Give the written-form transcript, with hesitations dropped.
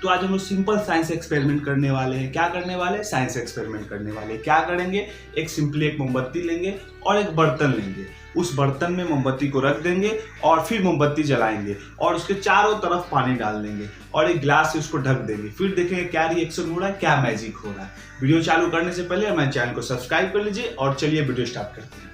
तो आज हम लोग सिंपल साइंस एक्सपेरिमेंट करने वाले हैं। क्या करने वाले हैं? साइंस एक्सपेरिमेंट करने वाले हैं। क्या करेंगे? सिंपली एक मोमबत्ती लेंगे और एक बर्तन लेंगे। उस बर्तन में मोमबत्ती को रख देंगे और फिर मोमबत्ती जलाएंगे और उसके चारों तरफ पानी डाल देंगे और एक ग्लास से उसको ढक देंगे। फिर देखेंगे क्या रिएक्शन हो रहा है, क्या मैजिक हो रहा है। वीडियो चालू करने से पहले हमारे चैनल को सब्सक्राइब कर लीजिए और चलिए वीडियो स्टार्ट करते हैं।